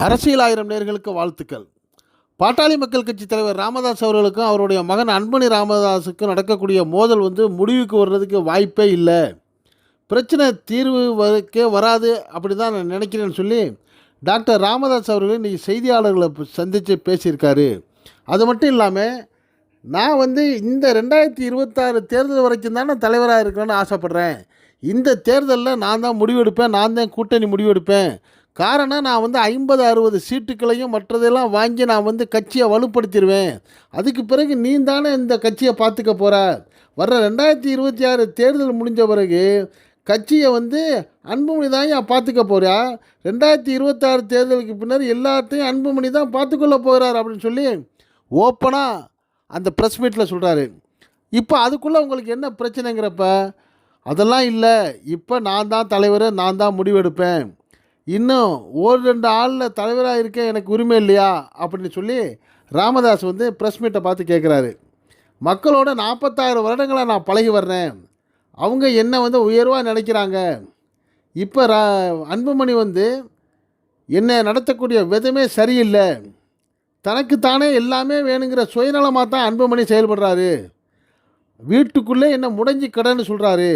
அரசியல் ஆயிரம் நேயர்களுக்கு வாழ்த்துக்கள். பாட்டாளி மக்கள் கட்சி தலைவர் ராமதாஸ் அவர்களுக்கும் அவருடைய மகன் அன்புமணி ராமதாஸுக்கும் நடக்கக்கூடிய மோதல் முடிவுக்கு வர்றதுக்கு வாய்ப்பே இல்லை. பிரச்சனை தீர்வு வராது அப்படி தான் நான் நினைக்கிறேன்னு சொல்லி டாக்டர் ராமதாஸ் அவர்கள் இன்றைக்கி செய்தியாளர்களை சந்தித்து பேசியிருக்காரு. அது மட்டும் இல்லாமல் நான் இந்த 2026 தேர்தல் வரைக்கும் தானே தலைவராக இருக்கணும்னு ஆசைப்பட்றேன். இந்த தேர்தலில் நான் தான் முடிவெடுப்பேன், நான் தான் கூட்டணி முடிவெடுப்பேன். காரணம் நான் 50-60 சீட்டுக்களையும் மற்றதெல்லாம் வாங்கி நான் கட்சியை வலுப்படுத்திடுவேன். அதுக்கு பிறகு நீ தானே இந்த கட்சியை பார்த்துக்க போகிற. வர்ற 2026 தேர்தல் முடிஞ்ச பிறகு கட்சியை அன்புமணி தான் ஏன் பார்த்துக்க போகிறா. 2026 தேர்தலுக்கு பின்னர் எல்லாத்தையும் அன்புமணி தான் பார்த்துக்கொள்ள போகிறார் அப்படின்னு சொல்லி ஓப்பனாக அந்த ப்ரெஸ் மீட்டில் சொல்கிறாரு. இப்போ அதுக்குள்ளே உங்களுக்கு என்ன பிரச்சனைங்கிறப்ப அதெல்லாம் இல்லை, இப்போ நான் தான் தலைவர், நான் தான் முடிவெடுப்பேன், இன்னும் 1-2 ஆளில் தலைவராக இருக்க எனக்கு உரிமை இல்லையா அப்படின்னு சொல்லி ராமதாஸ் ப்ரெஸ் மீட்டை பார்த்து கேட்குறாரு. மக்களோட 46 வருடங்களாக நான் பழகி வர்றேன், அவங்க என்ன உயர்வாக நினைக்கிறாங்க. இப்போ அன்புமணி என்னை நடத்தக்கூடிய விதமே சரியில்லை, தனக்குத்தானே எல்லாமே வேணுங்கிற சுயநலமாக தான் அன்புமணி செயல்படுறாரு. வீட்டுக்குள்ளே என்னை முடங்கி கடன்னு சொல்கிறாரு.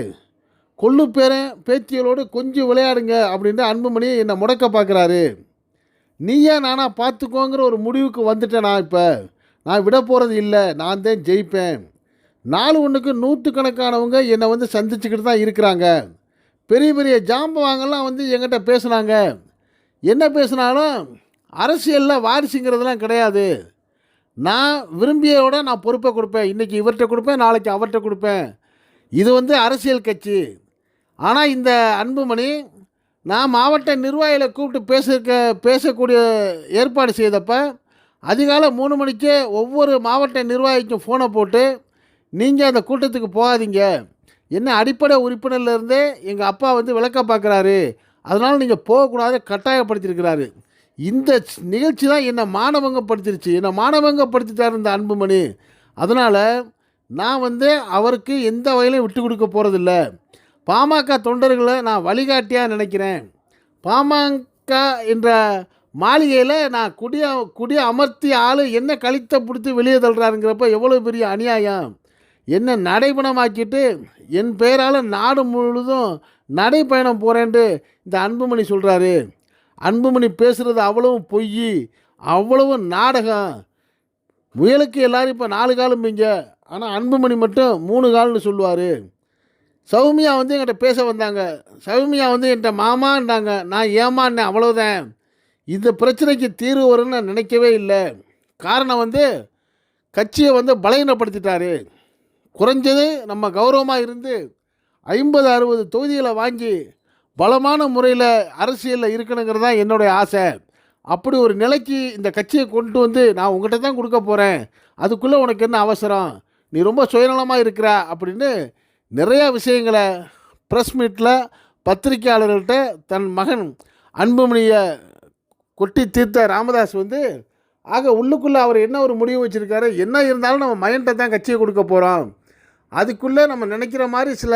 கொள்ளு பேரன் பேத்திகளோடு கொஞ்சம் விளையாடுங்க அப்படின்ட்டு அன்புமணி என்னை முடக்க பார்க்குறாரு. நீயே நானாக பார்த்துக்கோங்கிற ஒரு முடிவுக்கு வந்துட்டேன். நான் விட போகிறது இல்லை, நான் தான் ஜெயிப்பேன். 4-1க்கு 100கணக்கானவங்க என்னை சந்திச்சுக்கிட்டு தான் இருக்கிறாங்க. பெரிய பெரிய ஜாம்பவாங்கெல்லாம் என்கிட்ட பேசுனாங்க. என்ன பேசுனாலும் அரசியலில் வாரிசுங்கிறதுலாம் கிடையாது. நான் விரும்பியோட நான் பொறுப்பை கொடுப்பேன். இன்றைக்கி இவர்கிட்ட கொடுப்பேன், நாளைக்கு அவர்கிட்ட கொடுப்பேன். இது அரசியல் கட்சி. ஆனால் இந்த அன்புமணி நான் மாவட்ட நிர்வாகிகளை கூப்பிட்டு பேசக்கூடிய ஏற்பாடு செய்தப்ப அதிகாலை 3 மணிக்கே ஒவ்வொரு மாவட்ட நிர்வாகிக்கும் ஃபோனை போட்டு நீங்கள் அந்த கூட்டத்துக்கு போகாதீங்க, என்ன அடிப்படை உறுப்பினர்லேருந்தே எங்கள் அப்பா விளக்க பார்க்குறாரு, அதனால் நீங்கள் போகக்கூடாது கட்டாயப்படுத்தியிருக்கிறாரு. இந்த நிகழ்ச்சி தான் என்னை மானபங்கப்படுத்திருச்சு, என்னை மானபங்கப்படுத்திட்டார் இந்த அன்புமணி. அதனால் நான் அவருக்கு எந்த வகையிலும் விட்டு கொடுக்க போகிறதில்ல. பாமக தொண்டர்களை நான் வழிகாட்டியாக நினைக்கிறேன். பாமக என்ற மாளிகையில் நான் குடிய அமர்த்தி ஆள் என்ன கழித்த பிடித்து வெளியே தள்ளுறாருங்கிறப்ப எவ்வளோ பெரிய அநியாயம். என்ன நடைபயணமாக்கிட்டு என் பெயரால் நாடு முழுதும் நடைப்பயணம் போகிறேன்ட்டு இந்த அன்புமணி சொல்கிறாரு. அன்புமணி பேசுகிறது அவ்வளவும் பொய், அவ்வளவு நாடகம். முயலுக்கு எல்லோரும் இப்போ 4 காலும்பீங்க, ஆனால் அன்புமணி மட்டும் 3 கால்னு சொல்லுவார். சௌமியா என்கிட்ட பேச வந்தாங்க. சௌமியா என்கிட்ட மாமான்றாங்க, நான் ஏமான்னேன், அவ்வளோதான். இந்த பிரச்சனைக்கு தீர்வு வரும்னு நான் நினைக்கவே இல்லை. காரணம் கட்சியை பலகீனப்படுத்திட்டாரு. குறைஞ்சது நம்ம கௌரவமாக இருந்து 50-60 தொகுதிகளை வாங்கி பலமான முறையில் அரசியலில் இருக்கணுங்கிறது தான் என்னுடைய ஆசை. அப்படி ஒரு நிலைக்கு இந்த கட்சியை கொண்டு நான் உங்கள்கிட்ட தான் கொடுக்க போகிறேன், அதுக்குள்ளே உனக்கு என்ன அவசரம், நீ ரொம்ப சுயநலமாக இருக்கிற அப்படின்னு நிறையா விஷயங்களை ப்ரெஸ் மீட்டில் பத்திரிகையாளர்கள்ட்ட தன் மகன் அன்புமணியை கொட்டி தீர்த்த ராமதாஸ் ஆக உள்ளுக்குள்ளே அவர் என்ன ஒரு முடிவு வச்சுருக்காரு, என்ன இருந்தாலும் நம்ம மகன்கிட்ட தான் கட்சியை கொடுக்க போகிறோம், அதுக்குள்ளே நம்ம நினைக்கிற மாதிரி சில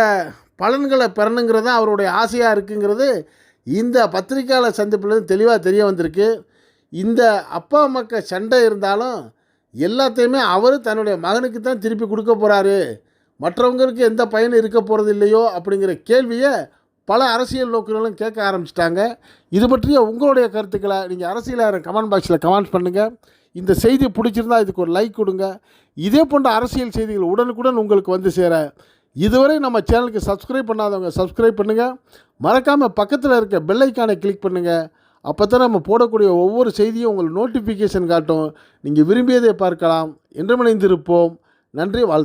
பலன்களை பெறணுங்கிறது தான் அவருடைய ஆசையாக இருக்குங்கிறது இந்த பத்திரிக்கையாளர் சந்திப்புலேருந்து தெளிவாக தெரிய வந்திருக்கு. இந்த அப்பா அம்மாக்க சண்டை இருந்தாலும் எல்லாத்தையுமே அவர் தன்னுடைய மகனுக்கு தான் திருப்பி கொடுக்க போகிறாரு, மற்றவங்களுக்கு எந்த பயனும் இருக்க போகிறது இல்லையோ அப்படிங்கிற கேள்வியை பல அரசியல் நோக்கங்களும் கேட்க ஆரம்பிச்சிட்டாங்க. இது பற்றிய உங்களுடைய கருத்துக்களை நீங்கள் அரசியல் கமெண்ட் பாக்ஸில் கமெண்ட் பண்ணுங்கள். இந்த செய்தி பிடிச்சிருந்தால் இதுக்கு ஒரு லைக் கொடுங்க. இதே போன்ற அரசியல் செய்திகள் உடனுக்குடன் உங்களுக்கு சேர இதுவரை நம்ம சேனலுக்கு சப்ஸ்கிரைப் பண்ணாதவங்க சப்ஸ்கிரைப் பண்ணுங்கள். மறக்காமல் பக்கத்தில் இருக்க பெல் ஐக்கானை கிளிக் பண்ணுங்கள். அப்போ தான் நம்ம போடக்கூடிய ஒவ்வொரு செய்தியும் உங்களுக்கு நோட்டிஃபிகேஷன் காட்டும். நீங்கள் விரும்பியதை பார்க்கலாம். என்றும் இணைந்திருப்போம். நன்றி, வாழ்த்து.